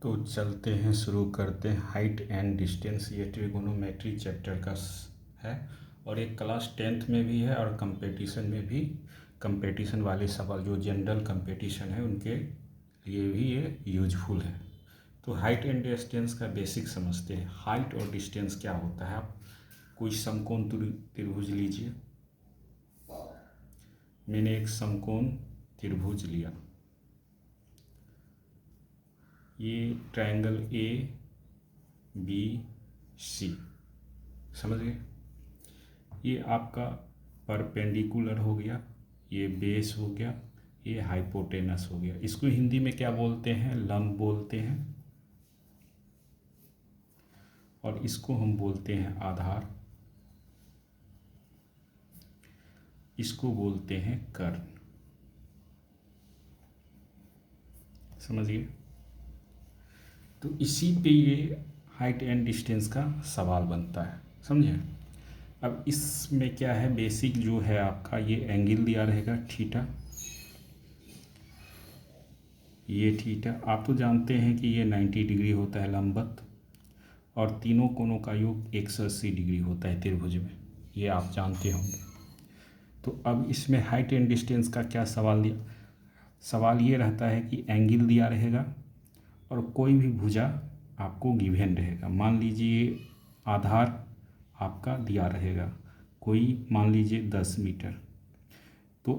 तो चलते हैं, शुरू करते हैं। हाइट एंड डिस्टेंस ये ट्रिगोनोमेट्री चैप्टर का है और एक क्लास 10th में भी है और कंपटीशन में भी, कंपटीशन वाले सवाल जो जनरल कंपटीशन है उनके लिए भी ये यूजफुल है। तो हाइट एंड डिस्टेंस का बेसिक समझते हैं। हाइट और डिस्टेंस क्या होता है। आप कोई समकोण त्रिभुज लीजिए। मैंने एक समकोण त्रिभुज लिया, ये ट्रायंगल ए बी सी, समझ गए। ये आपका परपेंडिकुलर हो गया, ये बेस हो गया, ये हाइपोटेनस हो गया। इसको हिंदी में क्या बोलते हैं? लंब बोलते हैं। और इसको हम बोलते हैं आधार, इसको बोलते हैं कर्ण। समझिए। तो इसी पे ये हाइट एंड डिस्टेंस का सवाल बनता है, समझे। अब इसमें क्या है, बेसिक जो है आपका, ये एंगल दिया रहेगा थीटा, ये थीटा। आप तो जानते हैं कि ये 90 डिग्री होता है लंबवत, और तीनों कोणों का योग 180 डिग्री होता है त्रिभुज में, ये आप जानते होंगे। तो अब इसमें हाइट एंड डिस्टेंस का क्या सवाल दिया? सवाल ये रहता है कि एंगल दिया रहेगा और कोई भी भुजा आपको गिवन रहेगा। मान लीजिए आधार आपका दिया रहेगा, कोई मान लीजिए 10 मीटर। तो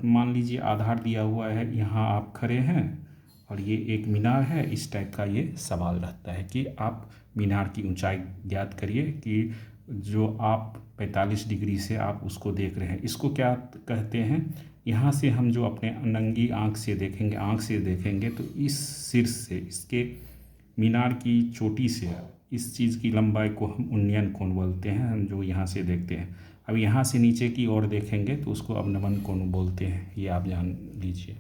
मान लीजिए आधार दिया हुआ है, यहाँ आप खड़े हैं और ये एक मीनार है। इस टाइप का ये सवाल रहता है कि आप मीनार की ऊंचाई ज्ञात करिए कि जो आप 45 डिग्री से आप उसको देख रहे हैं। इसको क्या कहते हैं? यहाँ से हम जो अपने नंगी आँख से देखेंगे तो इस शीर्ष से, इसके मीनार की चोटी से इस चीज़ की लंबाई को हम उन्नयन कोण बोलते हैं, हम जो यहाँ से देखते हैं। अब यहाँ से नीचे की ओर देखेंगे तो उसको अवनमन कोण बोलते हैं, ये आप जान लीजिए।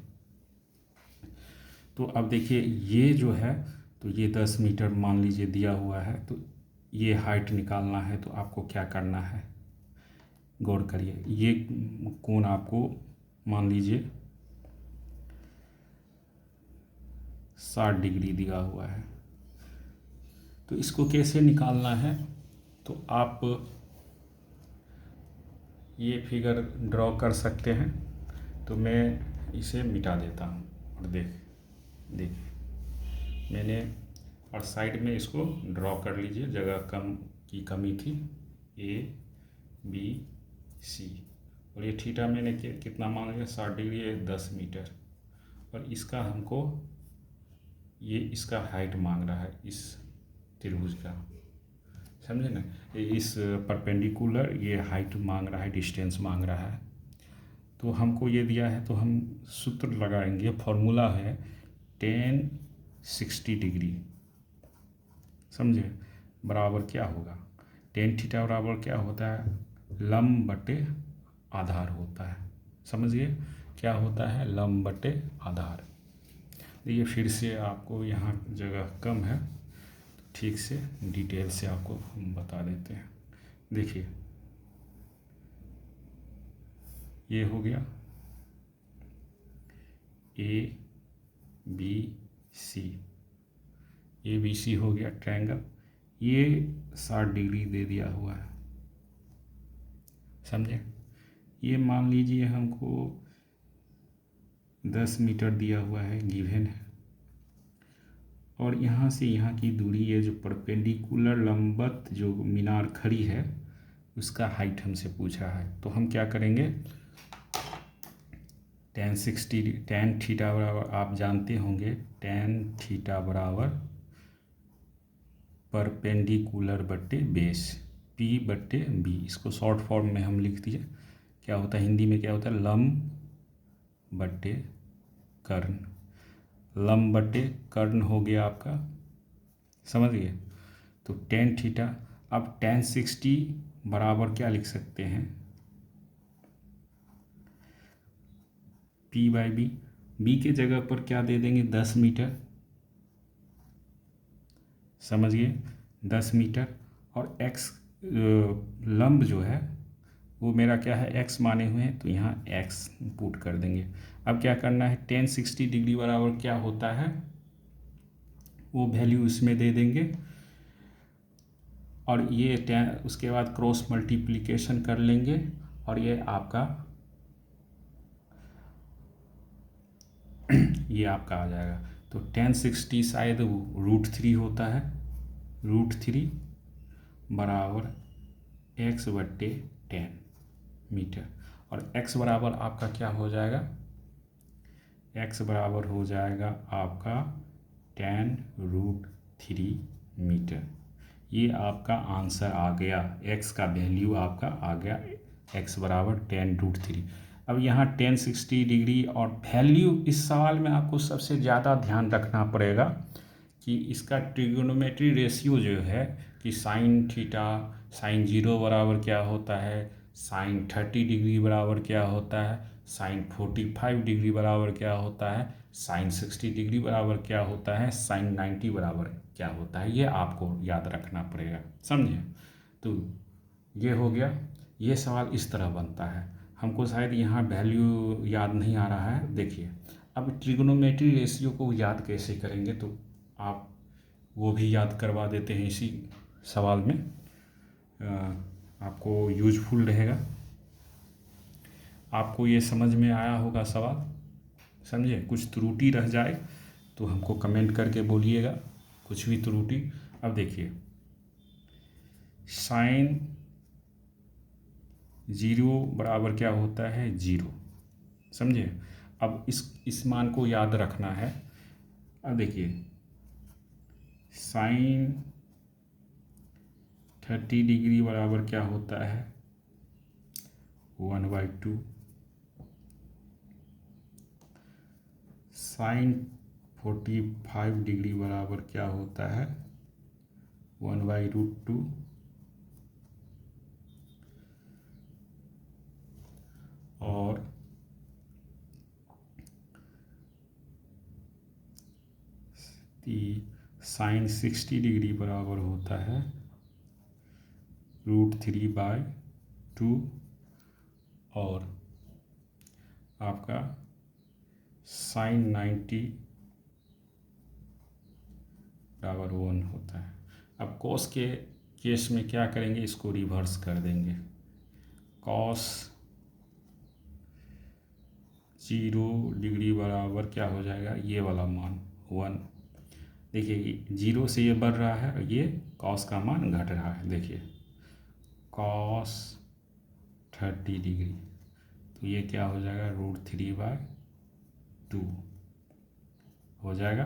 तो अब देखिए ये जो है, तो ये 10 मीटर मान लीजिए दिया हुआ है। तो ये हाइट निकालना है तो आपको क्या करना है, गौर करिए। ये कोण आपको मान लीजिए 60 डिग्री दिया हुआ है। तो इसको कैसे निकालना है? तो आप ये फिगर ड्रॉ कर सकते हैं। तो मैं इसे मिटा देता हूँ और देखिए मैंने, और साइड में इसको ड्रॉ कर लीजिए, जगह की कमी थी। ए बी सी, और ये थीटा मैंने कितना मान लिया, 60 डिग्री है, 10 मीटर। और इसका हमको ये इसका हाइट मांग रहा है, इस त्रिभुज का, समझे ना। इस परपेंडिकुलर ये हाइट मांग रहा है, डिस्टेंस मांग रहा है। तो हमको ये दिया है तो हम सूत्र लगाएंगे। फॉर्मूला है tan 60 डिग्री, समझे, बराबर क्या होगा? tan थीटा बराबर क्या होता है? लंब बटे आधार होता है। समझिए क्या होता है? लंब बटे आधार। ये फिर से आपको यहाँ जगह कम है, ठीक से डिटेल से आपको हम बता देते हैं। देखिए ये हो गया A B C, A B C हो गया ट्रायंगल। ये 60 डिग्री दे दिया हुआ है, समझे। ये मान लीजिए हमको 10 मीटर दिया हुआ है, गिवन है। और यहाँ से यहाँ की दूरी, ये जो परपेंडिकुलर लंबवत जो मीनार खड़ी है उसका हाइट हमसे पूछा है। तो हम क्या करेंगे, tan थीटा बराबर, आप जानते होंगे tan थीटा बराबर परपेंडिकुलर बट्टे बेस, P बट्टे B। इसको शॉर्ट फॉर्म में हम लिख दिए। क्या होता है हिंदी में, क्या होता है? लंब बट्टे कर्ण। लंब बट्टे कर्ण हो गया आपका, समझ गए। तो tan थीटा, अब tan 60 बराबर क्या लिख सकते हैं? P by B. बी के जगह पर क्या दे देंगे? 10 मीटर, समझिए 10 मीटर। और x लंब जो है वो मेरा क्या है, x माने हुए हैं, तो यहाँ x पुट कर देंगे। अब क्या करना है, tan 60 डिग्री बराबर क्या होता है? वो वैल्यू इसमें दे देंगे और ये उसके बाद क्रॉस मल्टीप्लिकेशन कर लेंगे और ये आपका ये आपका आ जाएगा। तो 1060 शायद √3 होता है, √3 बराबर x/10 मीटर। और x बराबर आपका क्या हो जाएगा, x बराबर हो जाएगा आपका 10√3 मीटर। ये आपका आंसर आ गया, x का वैल्यू आपका आ गया, x बराबर 10√3। अब यहाँ 1060 डिग्री और वैल्यू, इस सवाल में आपको सबसे ज़्यादा ध्यान रखना पड़ेगा कि इसका ट्रिग्नोमेट्री रेशियो जो है कि साइन थीटा साइन 0 बराबर क्या होता है, साइन 30 डिग्री बराबर क्या होता है, साइन 45 डिग्री बराबर क्या होता है, साइन 60 डिग्री बराबर क्या होता है, साइन 90 बराबर क्या होता है, ये आपको याद रखना पड़ेगा, समझे। तो ये हो गया, ये सवाल इस तरह बनता है। हमको शायद यहाँ वैल्यू याद नहीं आ रहा है। देखिए अब ट्रिग्नोमेट्री रेशियो को याद कैसे करेंगे, तो आप वो भी याद करवा देते हैं इसी सवाल में, आपको यूजफुल रहेगा। आपको ये समझ में आया होगा सवाल, समझे। कुछ त्रुटि रह जाए तो हमको कमेंट करके बोलिएगा, कुछ भी त्रुटि। अब देखिए साइन 0 बराबर क्या होता है, 0, समझे। अब इस मान को याद रखना है। अब देखिए साइन 30 डिग्री बराबर क्या होता है, 1/2। साइन 45 डिग्री बराबर क्या होता है, 1/√2। और साइन 60 डिग्री बराबर होता है √3/2। और आपका साइन 90 बराबर 1 होता है। अब कॉस के केस में क्या करेंगे, इसको रिवर्स कर देंगे। कॉस 0 डिग्री बराबर क्या हो जाएगा, ये वाला मान 1। देखिए 0 से ये बढ़ रहा है और ये कॉस का मान घट रहा है। देखिए कॉस 30 डिग्री, तो ये क्या हो जाएगा, √3/2 हो जाएगा।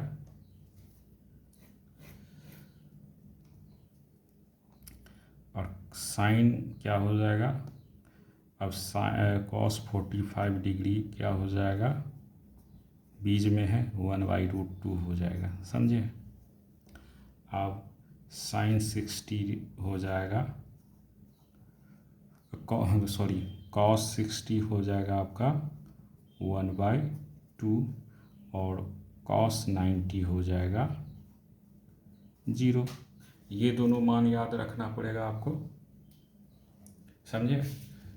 और साइन क्या हो जाएगा, अब कॉस 45 डिग्री क्या हो जाएगा, बीच में है 1/√2 हो जाएगा, समझे। अब साइन 60 हो जाएगा, सॉरी कॉस 60 हो जाएगा आपका 1/2 और कॉस 90 हो जाएगा 0। ये दोनों मान याद रखना पड़ेगा आपको, समझे।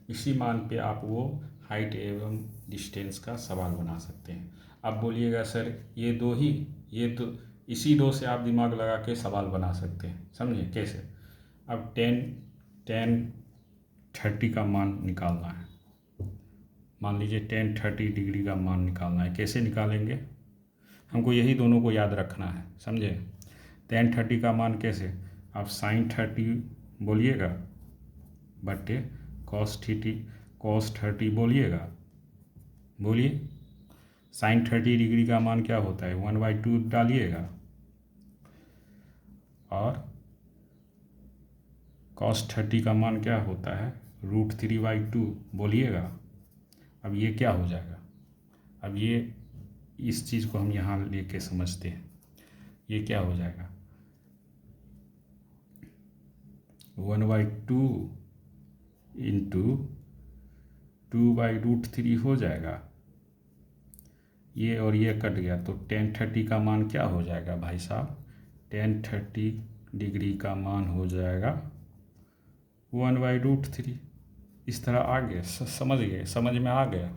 इसी मान पे आप वो हाइट एवं डिस्टेंस का सवाल बना सकते हैं। अब बोलिएगा सर ये तो इसी 2 से आप दिमाग लगा के सवाल बना सकते हैं, समझे कैसे। अब 10 30 का मान निकालना है, मान लीजिए 10 30 डिग्री का मान निकालना है। कैसे निकालेंगे, हमको यही दोनों को याद रखना है, समझे। 10 30 का मान कैसे, आप साइन 30 बोलिएगा बटे कॉस 30 बोलिएगा, बोलिए। साइन 30 डिग्री का मान क्या होता है, 1/2 डालिएगा और कॉस 30 का मान क्या होता है, √3/2 बोलिएगा। अब ये क्या हो जाएगा, अब ये इस चीज़ को हम यहाँ लेके समझते हैं। ये क्या हो जाएगा, 1/2 इंटू 2/√3 हो जाएगा। ये और ये कट गया तो 10 30 का मान क्या हो जाएगा भाई साहब, 10 30 डिग्री का मान हो जाएगा 1/√3। इस तरह आ गया, समझ गए, समझ में आ गया।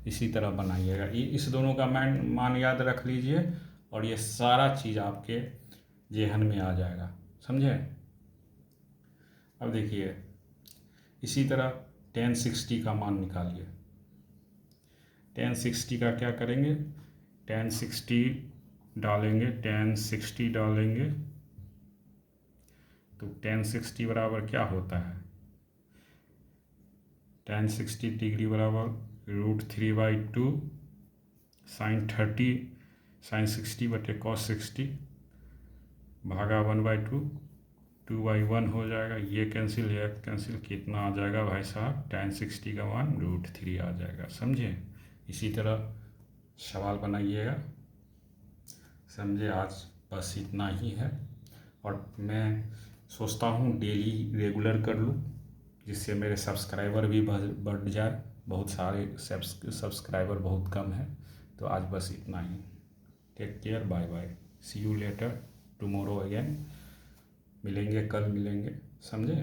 इसी तरह बनाइएगा, ये इस दोनों का मान याद रख लीजिए और ये सारा चीज़ आपके जेहन में आ जाएगा, समझे। अब देखिए इसी तरह tan 60 का मान निकालिए। tan 60 का क्या करेंगे, tan 60 डालेंगे, tan 60 डालेंगे तो tan 60 बराबर क्या होता है, tan 60 डिग्री बराबर √3/2 sin 60 बटे cos 60 भागा 1/2, 2/1 हो जाएगा। ये कैंसिल है, कैंसिल, कितना आ जाएगा भाई साहब, tan 60 का मान √3 आ जाएगा, समझे। इसी तरह सवाल बनाइएगा, समझे। आज बस इतना ही है, और मैं सोचता हूँ डेली रेगुलर कर लूँ, जिससे मेरे सब्सक्राइबर भी बढ़ जाए। बहुत सारे सब्सक्राइबर बहुत कम है। तो आज बस इतना ही। Take care, bye bye, see you later, tomorrow again. मिलेंगे, कल मिलेंगे, समझे।